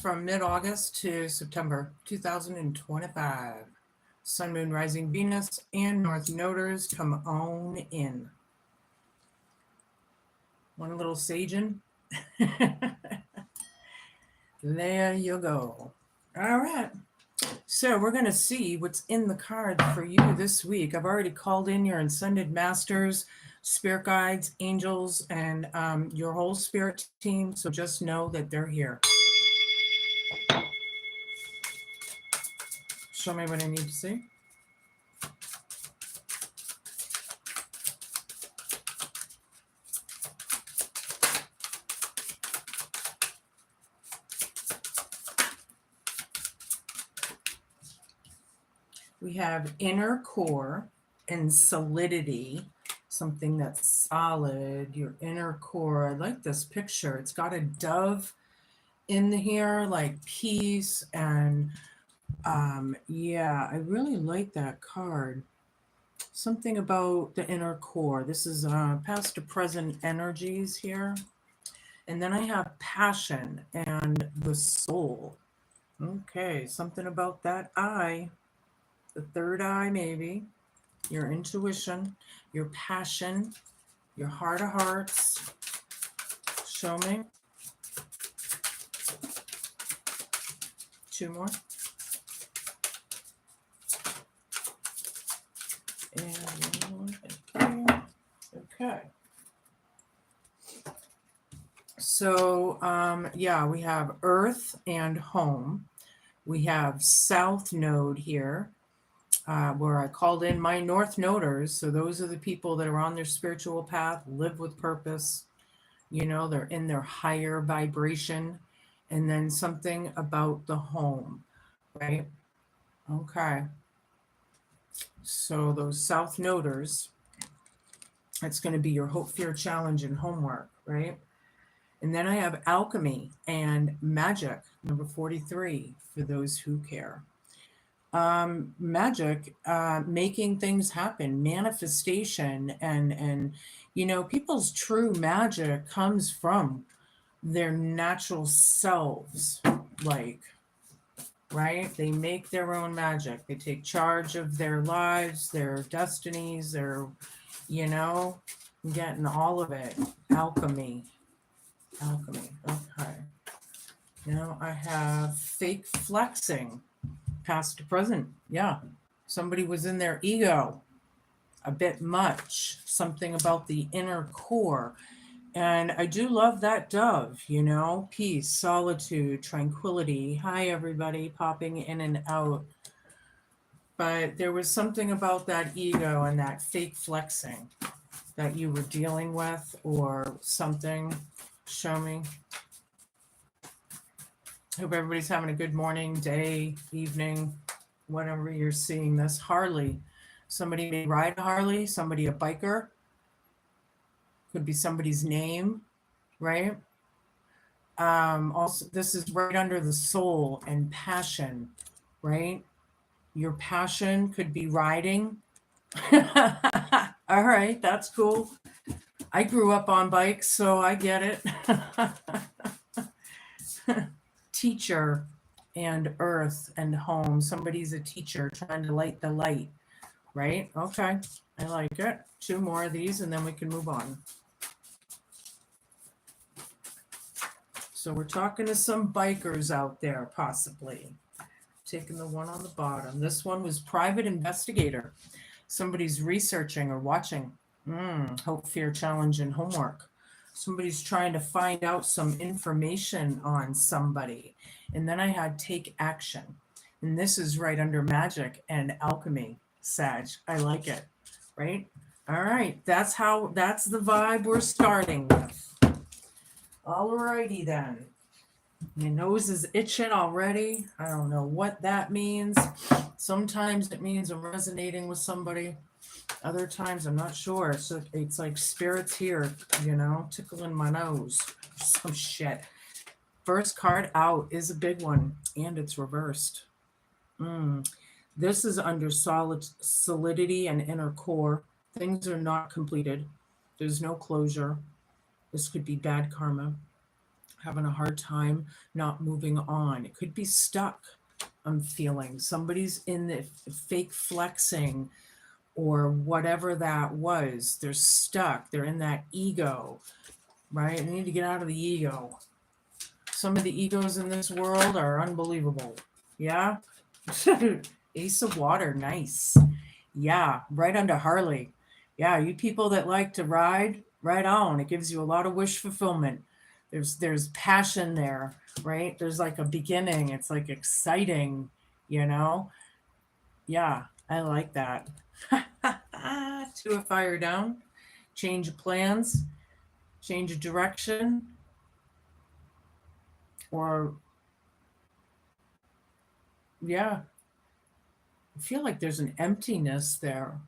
from mid-August to September 2025. Sun, Moon, Rising, Venus, and North Noders come on in. One little saging. There you go. All right. So we're going to see what's in the card for you this week. I've already called in your Ascended Masters, Spirit Guides, Angels, and your whole spirit team. So just know that they're here. Show me what I need to see. We have inner core and solidity, something that's solid, your inner core. I like this picture. It's got a dove in here, like peace. And yeah, I really like that card. Something about the inner core. This is past to present energies here. And then I have passion and the soul. Okay, something about that eye. The third eye, maybe, your intuition, your passion, your heart of hearts. Show me. Two more. And one, okay. So, yeah, we have Earth and home. We have South Node here. Where I called in my North Noders. So those are the people that are on their spiritual path, live with purpose. You know, they're in their higher vibration. And then something about the home, right? Okay. So those South Noders, that's going to be your hope, fear, challenge, and homework, right? And then I have alchemy and magic, number 43, for those who care. Magic, making things happen, manifestation, and you know, people's true magic comes from their natural selves, like, right? They make their own magic. They take charge of their lives, their destinies, their, you know, getting all of it. Alchemy. Okay. Now I have fake flexing. Past to present. Yeah. Somebody was in their ego a bit much. Something about the inner core. And I do love that dove, you know, peace, solitude, tranquility. Hi, everybody, popping in and out. But there was something about that ego and that fake flexing that you were dealing with or something. Show me. Hope everybody's having a good morning, day, evening, whatever you're seeing this. Harley. Somebody may ride a Harley, somebody a biker. Could be somebody's name, right? Also, this is right under the soul and passion, right? Your passion could be riding. All right, that's cool. I grew up on bikes, so I get it. Teacher and earth and home. Somebody's a teacher trying to light the light, right? Okay, I like it. Two more of these and then we can move on. So we're talking to some bikers out there, possibly. Taking the one on the bottom. This one was private investigator. Somebody's researching or watching. Hope, fear, challenge, and homework. Somebody's trying to find out some information on somebody. And then I had take action. And this is right under magic and alchemy, Sag. I like it, right? All right, that's the vibe we're starting with. All righty then. My nose is itching already. I don't know what that means. Sometimes it means I'm resonating with somebody. Other times I'm not sure. So it's like spirits here, you know, tickling my nose. Some shit. First card out is a big one, and it's reversed. This is under solidity and inner core. Things are not completed. There's no closure. This could be bad karma. having a hard time not moving on. It could be stuck. I'm feeling somebody's in the fake flexing or whatever that was. They're stuck. They're in that ego, right? They need to get out of the ego. Some of the egos in this world are unbelievable. Yeah. Ace of water. Nice. Yeah. Right under Harley. Yeah. You people that like to ride, right on. It gives you a lot of wish fulfillment. There's passion there, right? There's like a beginning. It's like exciting, you know? Yeah. I like that. Two of fire down. Change of plans. Change of direction. Or, yeah. I feel like there's an emptiness there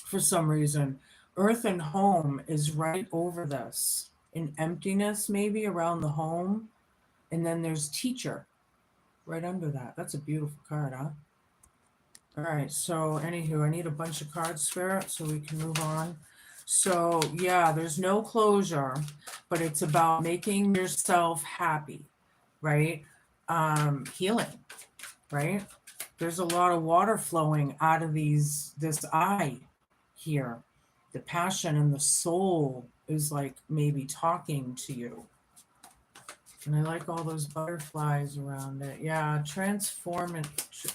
for some reason. Earth and home is right over this. An emptiness maybe around the home. And then there's teacher right under that. That's a beautiful card, huh? All right. So, anywho, I need a bunch of cards, Spirit, so we can move on. So, yeah, there's no closure, but it's about making yourself happy, right? Healing, right? There's a lot of water flowing out of this eye here. The passion and the soul is like maybe talking to you. And I like all those butterflies around it. Yeah, transforming.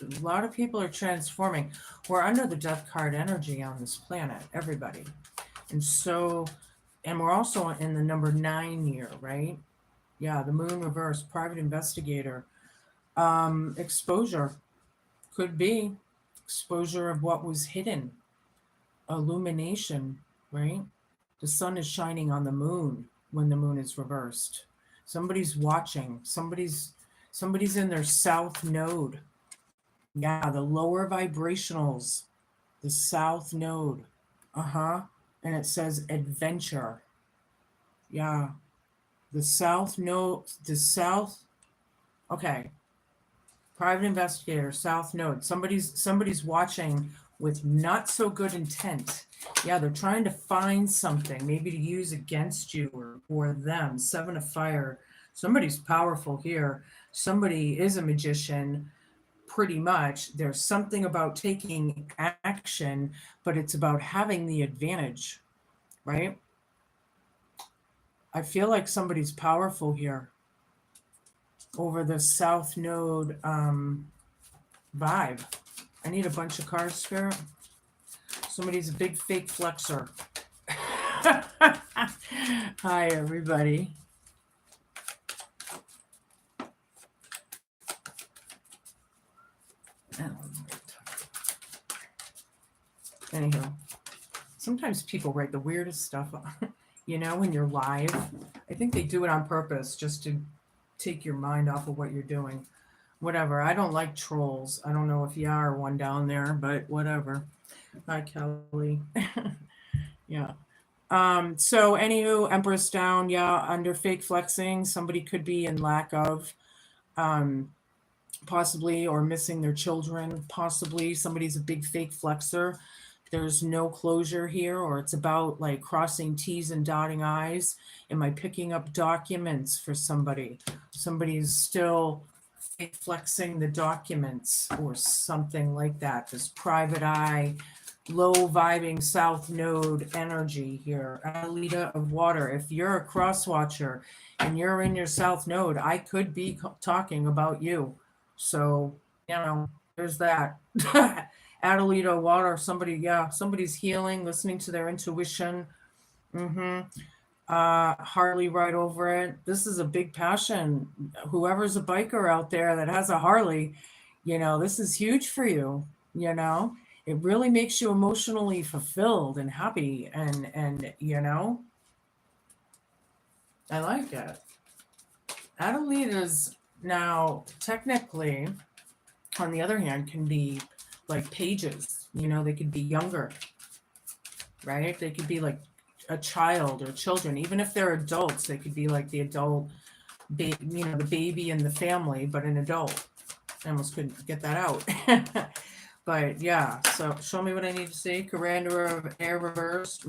A lot of people are transforming. We're under the death card energy on this planet, everybody. And so, and we're also in the number 9 year, right? Yeah, the moon reverse, private investigator. Exposure could be exposure of what was hidden, illumination, right? The sun is shining on the moon when the moon is reversed. Somebody's watching. Somebody's in their south node. Yeah, the lower vibrationals, the south node. Uh-huh. And it says adventure. Yeah. The south node, the south. Okay. Private investigator, south node. Somebody's watching with not so good intent. Yeah, they're trying to find something, maybe to use against you or them. 7 of fire. Somebody's powerful here. Somebody is a magician, pretty much. There's something about taking action, but it's about having the advantage, right? I feel like somebody's powerful here over the south node vibe. I need a bunch of cards, Spirit. Somebody's a big fake flexor. Hi, everybody. Anyhow, sometimes people write the weirdest stuff, when you're live. I think they do it on purpose just to take your mind off of what you're doing. Whatever. I don't like trolls. I don't know if you are one down there, but whatever. Hi, Kelly. Yeah. So anywho, Empress down, yeah, under fake flexing, somebody could be in lack of, possibly, or missing their children, possibly. Somebody's a big fake flexor. There's no closure here, or it's about like crossing T's and dotting I's. Am I picking up documents for somebody? Somebody's still fake flexing the documents or something like that. This private eye, low vibing south node energy here. Alita of water. If you're a cross watcher and you're in your south node, I could be talking about you. So, there's that. Adelita water, somebody's healing, listening to their intuition. Harley right over it. This is a big passion. Whoever's a biker out there that has a Harley, this is huge for you. It really makes you emotionally fulfilled and happy, and I like it. Adelita's now technically, on the other hand, can be like pages. They could be younger, right? They could be like a child or children. Even if they're adults, they could be like the adult, the baby in the family, but an adult. I almost couldn't get that out. But yeah, so show me what I need to see. Commander of air reversed.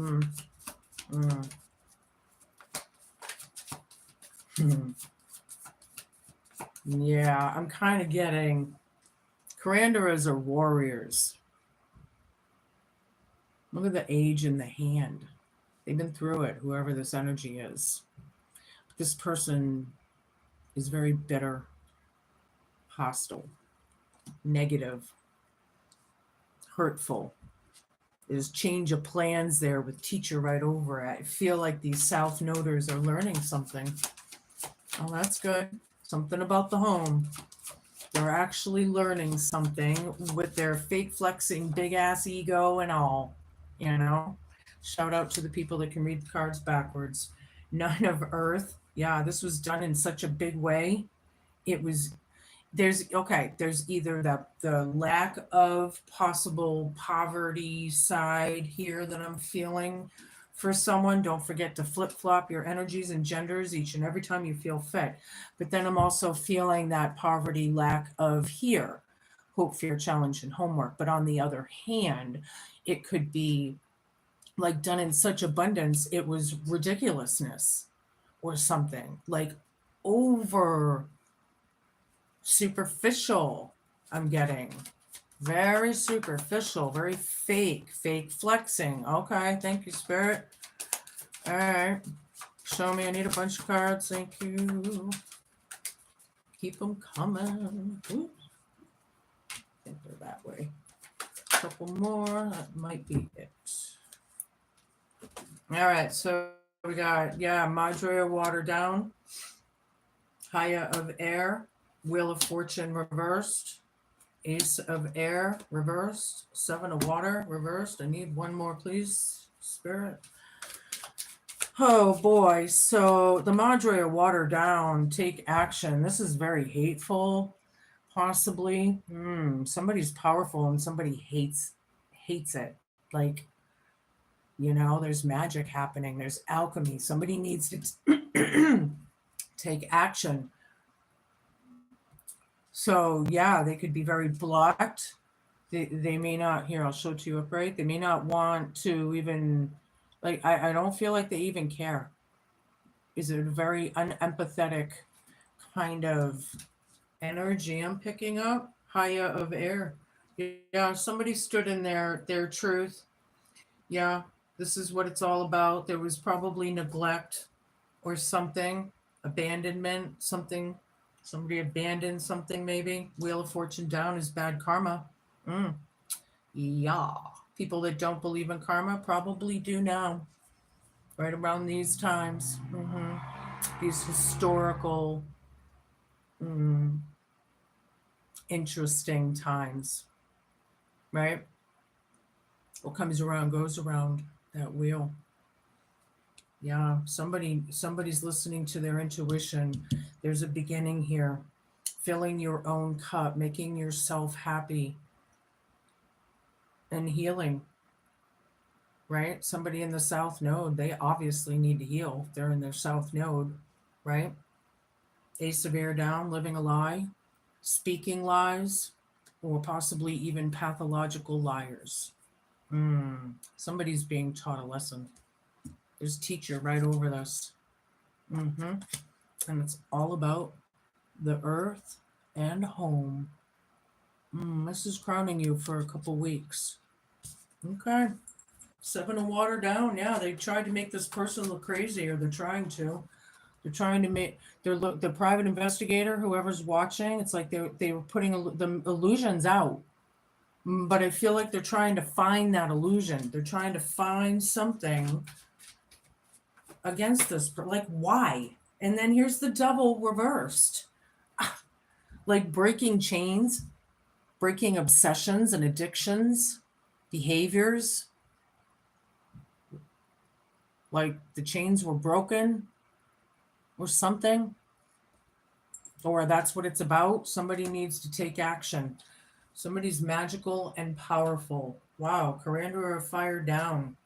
Yeah, I'm kind of getting Caranderas are warriors. Look at the age in the hand. They've been through it, whoever this energy is. This person is very bitter, hostile, negative, hurtful. There's change of plans there with teacher right over it. I feel like these South Noders are learning something. Oh, that's good. Something about the home. They're actually learning something with their fake flexing, big ass ego and all. You know? Shout out to the people that can read the cards backwards. Nine of Earth. Yeah, this was done in such a big way. It was there's either the lack of possible poverty side here that I'm feeling for someone. Don't forget to flip-flop your energies and genders each and every time you feel fit. But then I'm also feeling that poverty, lack of here, hope, fear, challenge, and homework. But on the other hand, it could be like done in such abundance it was ridiculousness or something, like over superficial. I'm getting very superficial, very fake flexing. Okay, thank you, Spirit. All right, show me. I need a bunch of cards. Thank you. Keep them coming. Oops. I think they're that way. A couple more. That might be it. All right, so we got, Madre water down, Haya of air, Wheel of Fortune reversed, Ace of air reversed, Seven of water reversed. I need one more, please, Spirit. Oh boy, so the Madre water down, take action. This is very hateful, possibly. Somebody's powerful and somebody hates it. Like, there's magic happening. There's alchemy. Somebody needs to take action. So, yeah, they could be very blocked. They may not, here, I'll show it to you upright. They may not want to even, like, I don't feel like they even care. Is it a very unempathetic kind of energy I'm picking up? Haya of air. Yeah, somebody stood in their truth. Yeah, this is what it's all about. There was probably neglect or something, abandonment, something. Somebody abandoned something, maybe. Wheel of Fortune down is bad karma. Yeah. People that don't believe in karma probably do now, right around these times. These historical, interesting times, right? What comes around goes around, that wheel. Yeah, somebody's listening to their intuition. There's a beginning here. Filling your own cup, making yourself happy and healing, right? Somebody in the South Node, they obviously need to heal. They're in their South Node, right? Ace of air down, living a lie, speaking lies, or possibly even pathological liars. Somebody's being taught a lesson. There's teacher right over this. And it's all about the earth and home. This is crowning you for a couple weeks. Okay. Seven of water down. Yeah, they tried to make this person look crazy, or they're trying to. They're trying to make the private investigator, whoever's watching. It's like they were putting the illusions out, but I feel like they're trying to find that illusion. They're trying to find something against this. Like, why? And then here's the devil reversed, like breaking chains, breaking obsessions and addictions, behaviors. Like the chains were broken or something, or that's what it's about. Somebody needs to take action. Somebody's magical and powerful. Wow, Corandor of fire down.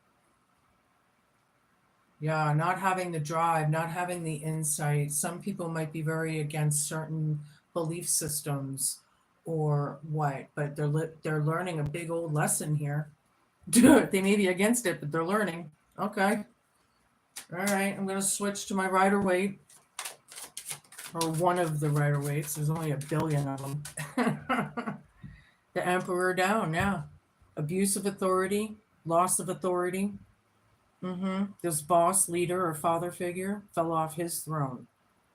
Yeah, not having the drive, not having the insight. Some people might be very against certain belief systems or what, but they're learning a big old lesson here. They may be against it, but they're learning. Okay. All right, I'm going to switch to my Rider-Waite. or one of the Rider-Waite. There's only a billion of them. The Emperor down, yeah. Abuse of authority, loss of authority. This boss, leader, or father figure fell off his throne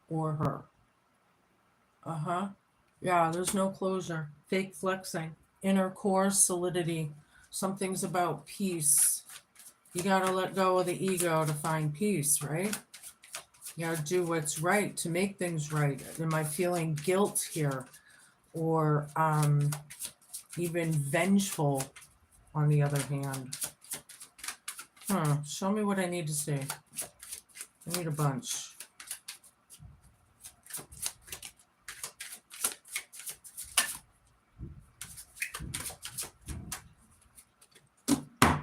or her. Yeah, there's no closure. Fake flexing. Inner core solidity. Something's about peace. You gotta let go of the ego to find peace, right? You gotta do what's right to make things right. Am I feeling guilt here? Or even vengeful on the other hand? Show me what I need to see. I need a bunch.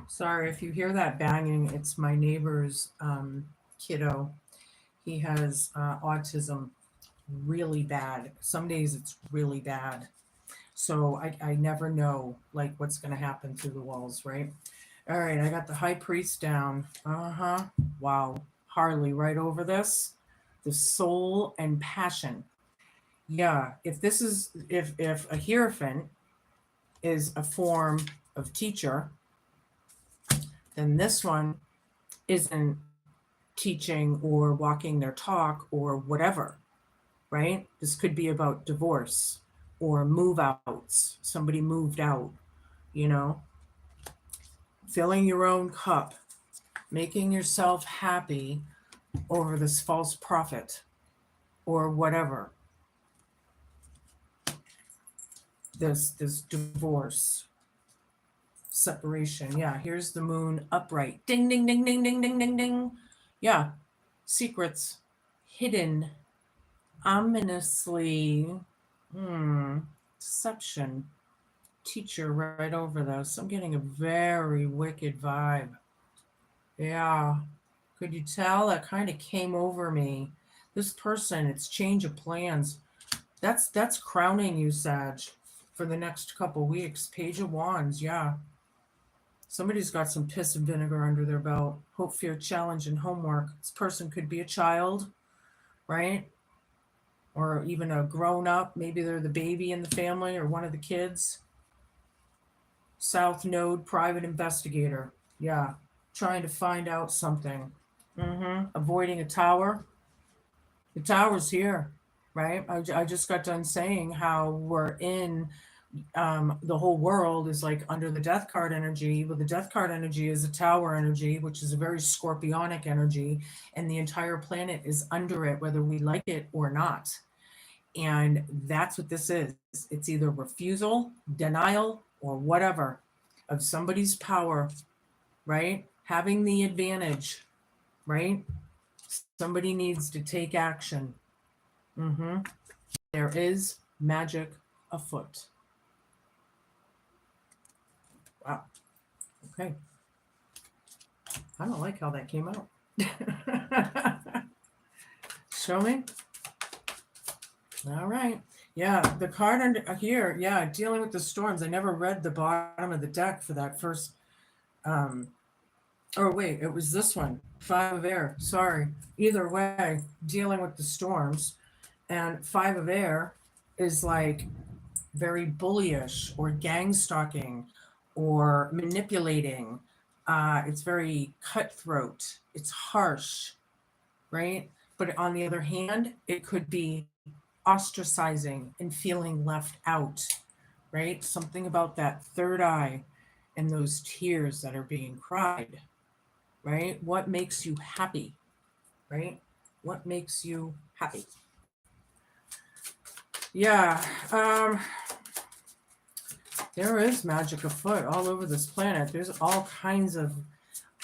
Sorry, if you hear that banging, it's my neighbor's kiddo. He has autism really bad. Some days it's really bad. So I never know like what's going to happen through the walls, right? All right, I got the high priest down. Wow. Harley right over this. The soul and passion. Yeah, if a hierophant is a form of teacher, then this one isn't teaching or walking their talk or whatever, right? This could be about divorce or move outs. Somebody moved out, you know, filling your own cup, making yourself happy over this false prophet or whatever. This divorce, separation. Yeah, here's the moon upright. Ding, ding, ding, ding, ding, ding, ding, ding. Yeah, secrets hidden ominously. Deception. Teacher right over this. I'm getting a very wicked vibe. Yeah. Could you tell? That kind of came over me. This person, it's change of plans. That's crowning you, Sag, for the next couple weeks. Page of Wands, yeah. Somebody's got some piss and vinegar under their belt. Hope, fear, challenge, and homework. This person could be a child, right? Or even a grown up. Maybe they're the baby in the family or one of the kids. South Node, private investigator. Yeah. Trying to find out something. Avoiding a tower. The tower's here, right? I just got done saying how we're in the whole world is like under the death card energy. Well, the death card energy is a tower energy, which is a very scorpionic energy, and the entire planet is under it, whether we like it or not. And that's what this is. It's either refusal, denial, or whatever of somebody's power, right? Having the advantage, right? Somebody needs to take action. There is magic afoot. Wow. Okay. I don't like how that came out. Show me. All right. Yeah, the card under here. Yeah, dealing with the storms. I never read the bottom of the deck for that first. Oh wait, it was this one. 5 of air. Sorry. Either way, dealing with the storms, and 5 of air is like very bullyish or gang stalking or manipulating. It's very cutthroat. It's harsh, right? But on the other hand, it could be ostracizing and feeling left out, right? Something about that third eye and those tears that are being cried, right? What makes you happy, right? What makes you happy? Yeah. There is magic afoot all over this planet. There's all kinds of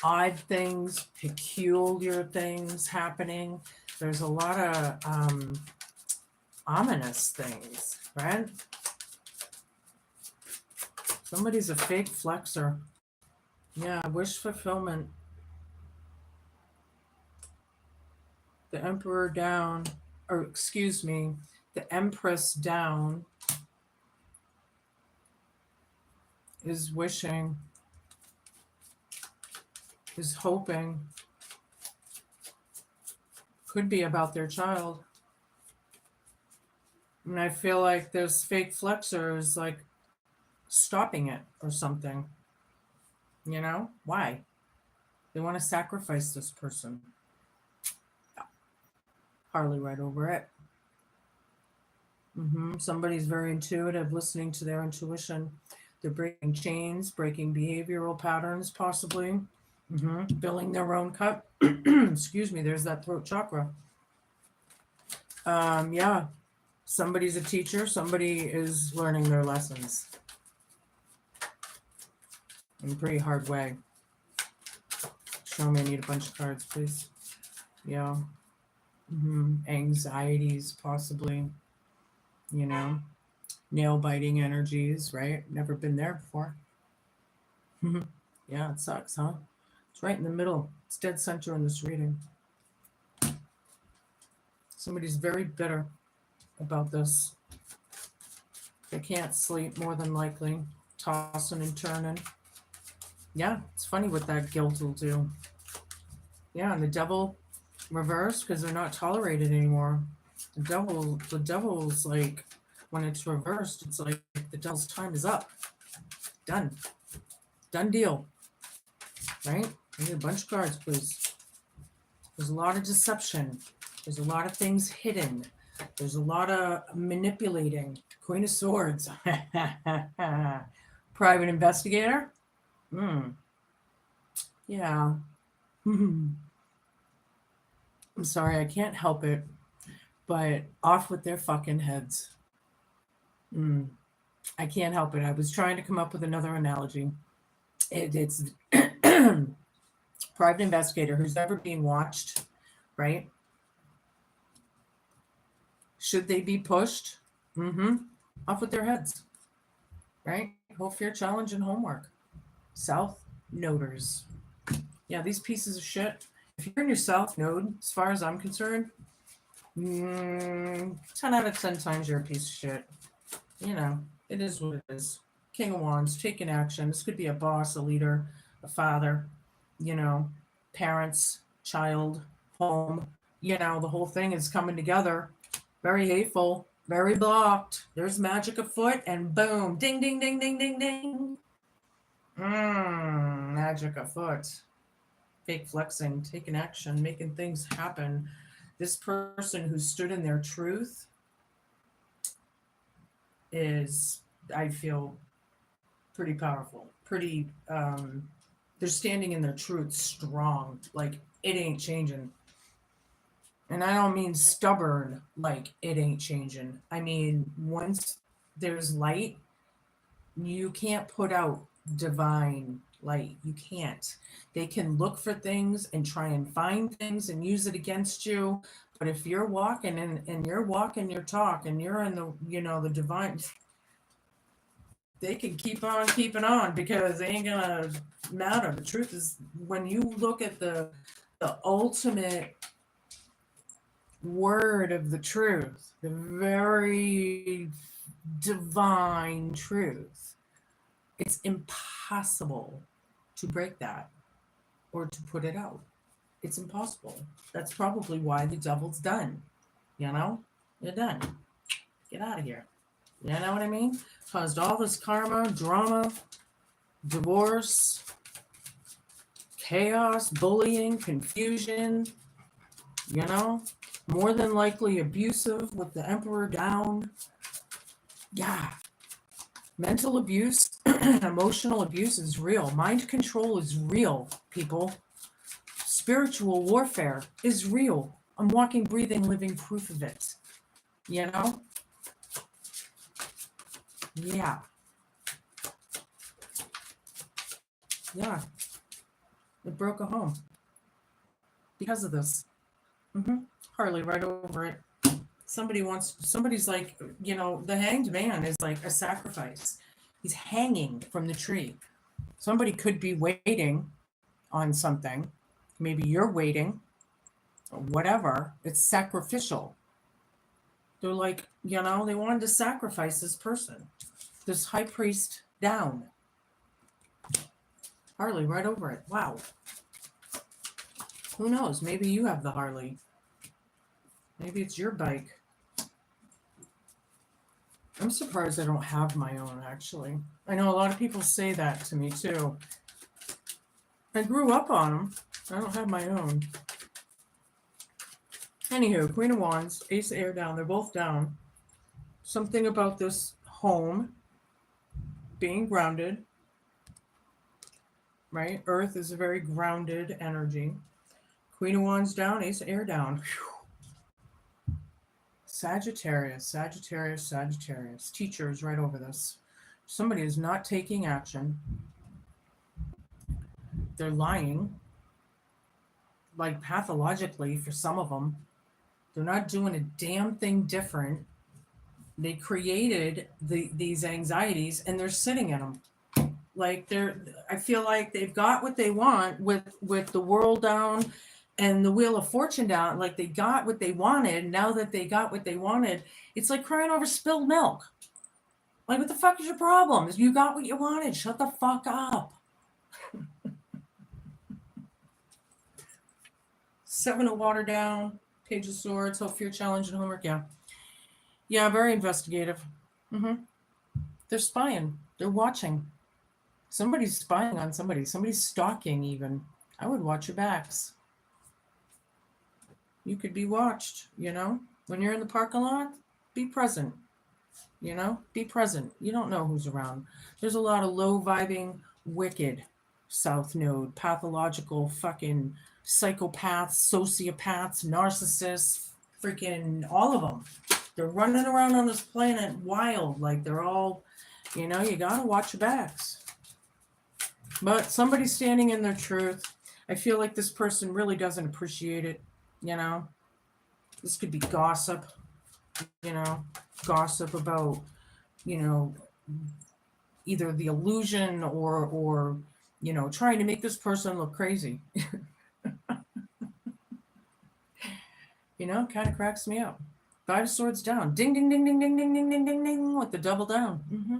odd things, peculiar things happening. There's a lot of ominous things, right? Somebody's a fake flexer. Yeah, wish fulfillment. The Emperor down, or excuse me, the Empress down is wishing, is hoping. Could be about their child. And I feel like this fake flexor is like stopping it or something. You know? Why? They want to sacrifice this person. Harley right over it. Somebody's very intuitive, listening to their intuition. They're breaking chains, breaking behavioral patterns, possibly. Filling their own cup. Excuse me, there's that throat chakra. Yeah, somebody's a teacher, somebody is learning their lessons in a pretty hard way. Show me, I need a bunch of cards, please. Yeah. Anxieties, possibly. You know, nail biting energies, right? Never been there before. Yeah, it sucks, huh? It's right in the middle. It's dead center in this reading. Somebody's very bitter about this. They can't sleep, more than likely, tossing and turning. Yeah, it's funny what that guilt will do. Yeah, and the devil reversed because they're not tolerated anymore. The devil's like, when it's reversed, it's like the devil's time is up. Done. Done deal. Right? I need a bunch of cards, please. There's a lot of deception. There's a lot of things hidden. There's a lot of manipulating. Queen of Swords. Private investigator. Yeah. I'm sorry, I can't help it, but off with their fucking heads. I can't help it. I was trying to come up with another analogy. It's private investigator who's ever being watched, right? Should they be pushed? Off with their heads, right? Hope, fear, challenge, and homework. South noders. Yeah, these pieces of shit. If you're in your South node, as far as I'm concerned, 10 out of 10 times you're a piece of shit. You know, it is what it is. King of Wands, taking action. This could be a boss, a leader, a father, you know, parents, child, home. You know, the whole thing is coming together. Very hateful, very blocked. There's magic afoot, and boom, ding, ding, ding, ding, ding, ding. Magic afoot. Fake flexing, taking action, making things happen. This person who stood in their truth is, I feel, pretty powerful. Pretty, they're standing in their truth strong. Like, it ain't changing. And I don't mean stubborn, like it ain't changing. I mean, once there's light, you can't put out divine light. You can't. They can look for things and try and find things and use it against you. But if you're walking and you're walking your talk and you're in the, you know, the divine, they can keep on keeping on because they ain't gonna matter. The truth is, when you look at the ultimate word of the truth, the very divine truth, it's impossible to break that or to put it out. It's impossible. That's probably why the devil's done. You know, you're done. Get out of here. You know what I mean? Caused all this karma, drama, divorce, chaos, bullying, confusion, you know, more than likely abusive with the emperor down. Yeah. Mental abuse, emotional abuse is real. Mind control is real, people. Spiritual warfare is real. I'm walking, breathing, living proof of it. You know? Yeah. Yeah. It broke a home because of this. Harley right over it. Somebody's like, you know, the hanged man is like a sacrifice. He's hanging from the tree. Somebody could be waiting on something. Maybe you're waiting, or whatever. It's sacrificial. They're like, you know, they wanted to sacrifice this person, this high priest down. Harley right over it. Wow. Who knows? Maybe you have the Harley. Maybe it's your bike. I'm surprised I don't have my own, actually. I know a lot of people say that to me too. I grew up on them. I don't have my own. Anywho, Queen of Wands, Ace of Air down. They're both down. Something about this home being grounded, right? Earth is a very grounded energy. Queen of Wands down, Ace of Air down. Whew. Sagittarius, Sagittarius, Sagittarius. Teacher is right over this. Somebody is not taking action. They're lying, like pathologically for some of them. They're not doing a damn thing different. They created these anxieties and they're sitting in them. Like I feel like they've got what they want with the world down and the Wheel of Fortune down. Like they got what they wanted. Now that they got what they wanted, it's like crying over spilled milk. Like, what the fuck is your problem? You got what you wanted. Shut the fuck up. Seven of Water down. Page of Swords. Hope for your challenge and homework. Yeah. Yeah, very investigative. Mm-hmm. They're spying. They're watching. Somebody's spying on somebody. Somebody's stalking even. I would watch your backs. You could be watched, you know? When you're in the parking lot, be present. You know? Be present. You don't know who's around. There's a lot of low vibing, wicked South Node, pathological fucking psychopaths, sociopaths, narcissists, freaking all of them. They're running around on this planet wild. Like they're all, you know, you gotta watch your backs. But somebody's standing in their truth. I feel like this person really doesn't appreciate it, you know? This could be gossip, you know, gossip about, you know, either the illusion or you know, trying to make this person look crazy. You know, kind of cracks me up. Five of Swords down. Ding, ding, ding, ding, ding, ding, ding, ding, ding, ding, with the double down. Mm-hmm.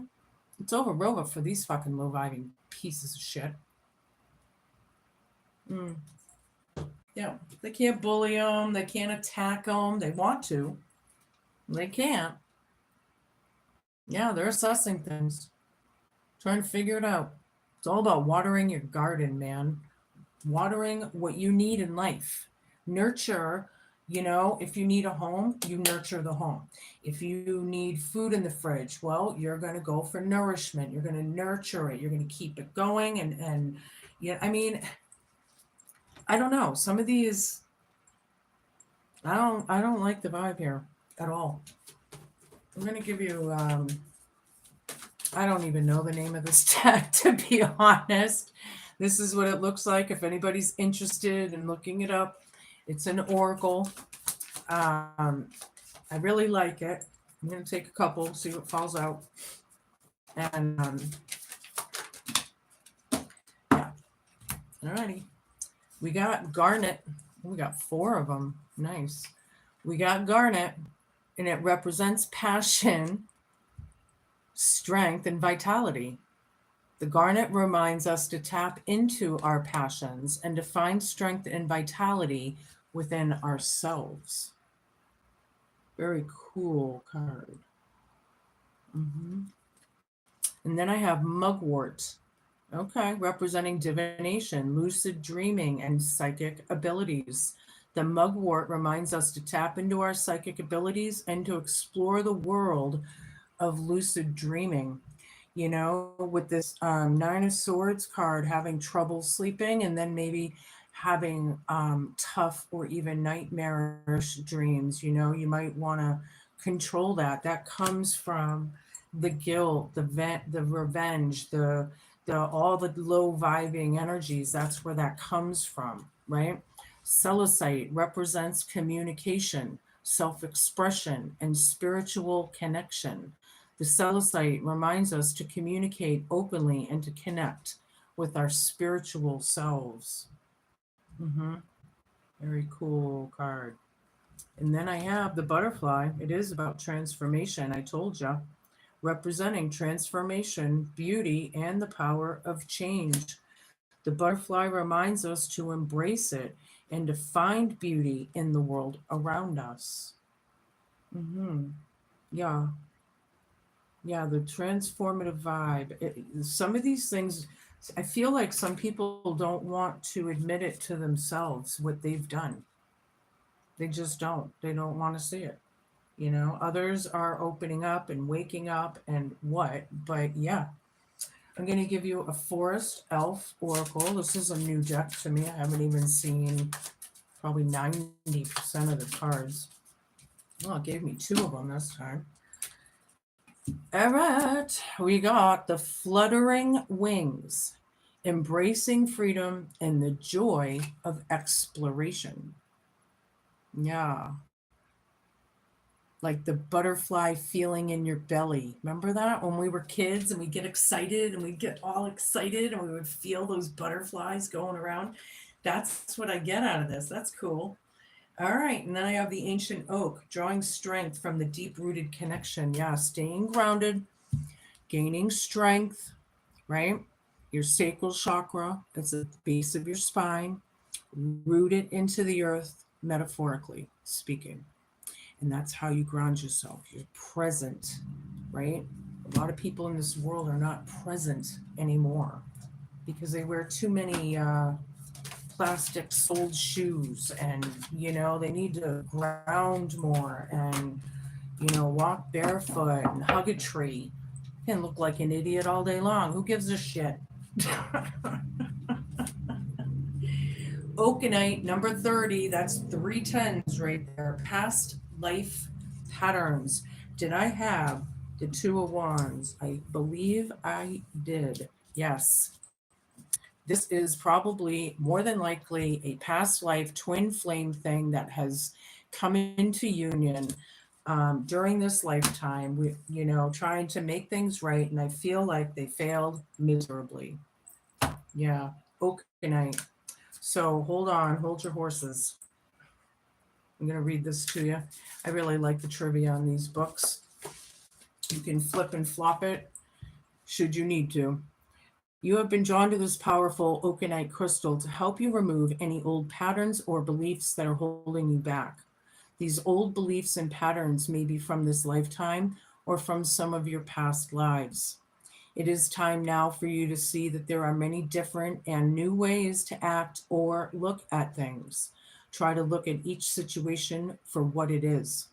It's over for these fucking low-vibing pieces of shit. Mm. Yeah, they can't bully them. They can't attack them. They want to. They can't. Yeah, they're assessing things, trying to figure it out. It's all about watering your garden, man. Watering what you need in life. Nurture, you know, if you need a home, you nurture the home. If you need food in the fridge, well, you're going to go for nourishment. You're going to nurture it. You're going to keep it going. And yeah, I mean, I don't know. Some of these, I don't like the vibe here at all. I'm going to give you, I don't even know the name of this deck, to be honest. This is what it looks like. If anybody's interested in looking it up, it's an oracle. I really like it. I'm going to take a couple, see what falls out. And yeah. Alrighty. We got Garnet. We got 4 of them. Nice. We got Garnet, and it represents passion, strength, and vitality. The Garnet reminds us to tap into our passions and to find strength and vitality within ourselves. Very cool card. Mm-hmm. And then I have Mugwort. Okay, representing divination, lucid dreaming, and psychic abilities. The Mugwort reminds us to tap into our psychic abilities and to explore the world of lucid dreaming. You know, with this 9 of Swords card, having trouble sleeping and then maybe having tough or even nightmarish dreams. You know, you might want to control that. That comes from the guilt, the revenge, the all the low vibing energies. That's where that comes from, right? Celestite represents communication, self-expression, and spiritual connection. The Celestite reminds us to communicate openly and to connect with our spiritual selves. Mm-hmm. Very cool card. And then I have the Butterfly. It is about transformation, I told you, representing transformation, beauty, and the power of change. The butterfly reminds us to embrace it and to find beauty in the world around us. Mm-hmm. Yeah. Yeah, the transformative vibe. Some of these things, I feel like some people don't want to admit it to themselves what they've done. They just don't. They don't want to see it. Others are opening up and waking up and what, but yeah. I'm going to give you a Forest Elf Oracle. This is a new deck to me. I haven't even seen probably 90% of the cards. Well, it gave me two of them this time. All right, we got the Fluttering Wings, embracing freedom and the joy of exploration. Yeah, like the butterfly feeling in your belly. Remember that when we were kids and we get excited and we get all excited and we would feel those butterflies going around? That's what I get out of this. That's cool. All right, and then I have the ancient oak, drawing strength from the deep rooted connection. Yeah, staying grounded, gaining strength, right? Your sacral chakra, it's at the base of your spine, rooted into the earth, metaphorically speaking. And that's how you ground yourself. You're present, right? A lot of people in this world are not present anymore because they wear too many plastic soled shoes, and they need to ground more and walk barefoot and hug a tree and look like an idiot all day long. Who gives a shit? Okanite number 30, that's three tens right there. Past life patterns. Did I have the two of wands? I believe I did. Yes. This is probably more than likely a past life twin flame thing that has come into union during this lifetime. Trying to make things right, and I feel like they failed miserably. Yeah, okanite. So hold on, hold your horses. I'm going to read this to you. I really like the trivia on these books. You can flip and flop it should you need to. You have been drawn to this powerful okanite crystal to help you remove any old patterns or beliefs that are holding you back. These old beliefs and patterns may be from this lifetime or from some of your past lives. It is time now for you to see that there are many different and new ways to act or look at things. Try to look at each situation for what it is.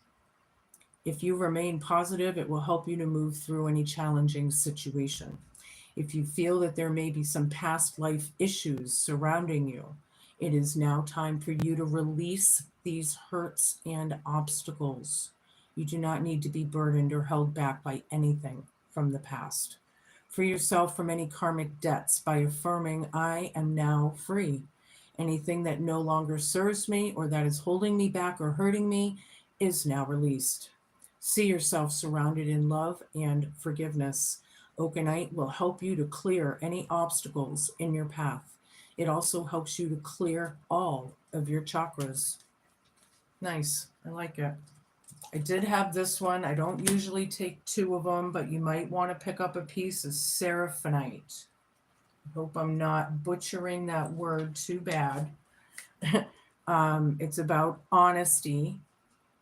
If you remain positive, it will help you to move through any challenging situation. If you feel that there may be some past life issues surrounding you, it is now time for you to release these hurts and obstacles. You do not need to be burdened or held back by anything from the past. Free yourself from any karmic debts by affirming, I am now free. Anything that no longer serves me or that is holding me back or hurting me is now released. See yourself surrounded in love and forgiveness. Okanite will help you to clear any obstacles in your path. It also helps you to clear all of your chakras. Nice. I like it. I did have this one. I don't usually take two of them, but you might want to pick up a piece of seraphinite. Hope I'm not butchering that word too bad. It's about honesty,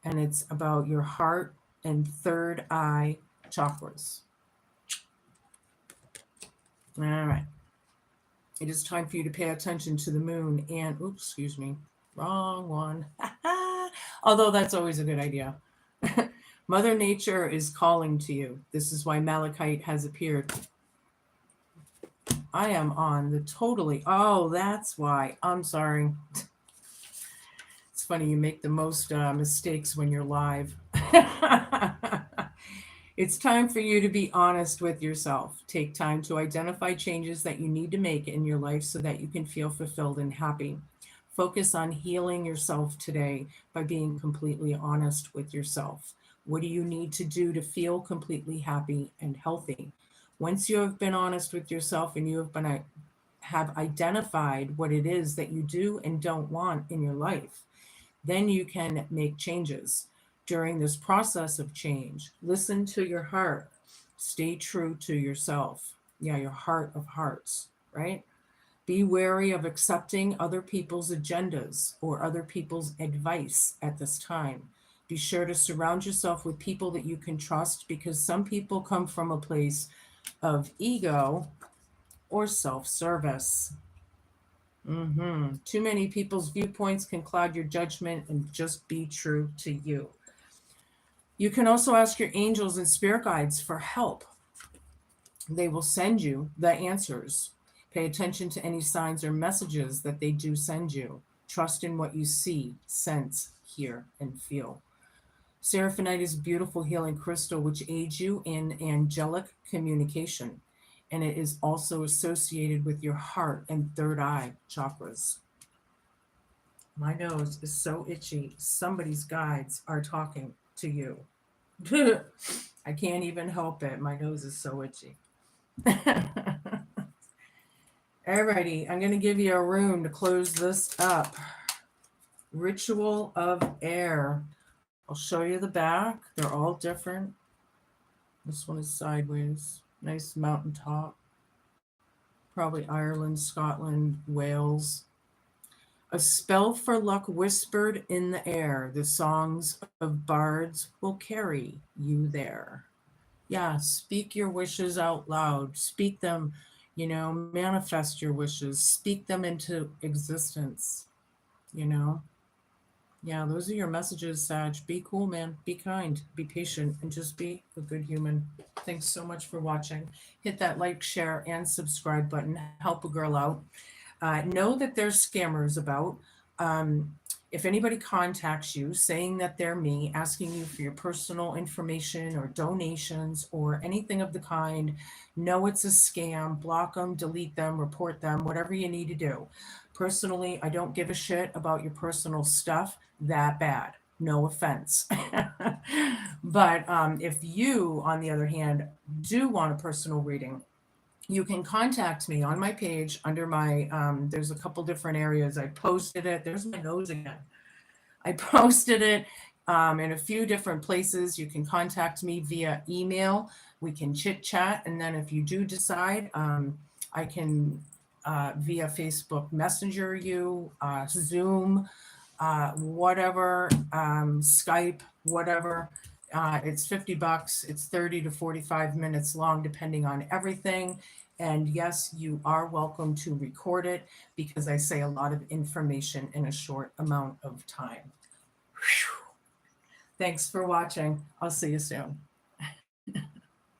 and it's about your heart and third eye chakras. All right. It is time for you to pay attention to the moon and, oops, excuse me, wrong one. Although that's always a good idea. Mother Nature is calling to you. This is why Malachite has appeared. I am on the totally, oh, that's why. I'm sorry. It's funny, you make the most mistakes when you're live. It's time for you to be honest with yourself. Take time to identify changes that you need to make in your life so that you can feel fulfilled and happy. Focus on healing yourself today by being completely honest with yourself. What do you need to do to feel completely happy and healthy? Once you have been honest with yourself and you have identified what it is that you do and don't want in your life, then you can make changes. During this process of change, listen to your heart. Stay true to yourself. Yeah, your heart of hearts, right? Be wary of accepting other people's agendas or other people's advice at this time. Be sure to surround yourself with people that you can trust, because some people come from a place of ego or self-service. Too many people's viewpoints can cloud your judgment, and just be true to you. You can also ask your angels and spirit guides for help. They will send you the answers. Pay attention to any signs or messages that they do send you. Trust in what you see, sense, hear, and feel. Seraphonite is a beautiful healing crystal which aids you in angelic communication, and it is also associated with your heart and third eye chakras. My nose is so itchy. Somebody's guides are talking to you. I can't even help it. My nose is so itchy. Alrighty, I'm going to give you a rune to close this up. Ritual of Air. I'll show you the back. They're all different. This one is sideways. Nice mountaintop. Probably Ireland, Scotland, Wales. A spell for luck whispered in the air. The songs of bards will carry you there. Yeah, speak your wishes out loud. Speak them, manifest your wishes. Speak them into existence, you know. Yeah, those are your messages, Sag. Be cool, man. Be kind. Be patient. And just be a good human. Thanks so much for watching. Hit that like, share, and subscribe button. Help a girl out. Know that there's scammers about. If anybody contacts you saying that they're me, asking you for your personal information or donations or anything of the kind, know it's a scam. Block them, delete them, report them, whatever you need to do. Personally, I don't give a shit about your personal stuff that bad. No offense. But if you, on the other hand, do want a personal reading, you can contact me on my page under my, there's a couple different areas. I posted it. There's my nose again. I posted it in a few different places. You can contact me via email. We can chit chat. And then if you do decide, I can via Facebook Messenger you, Zoom, whatever, Skype, whatever. It's $50. It's 30 to 45 minutes long, depending on everything. And yes, you are welcome to record it, because I say a lot of information in a short amount of time. Whew. Thanks for watching. I'll see you soon.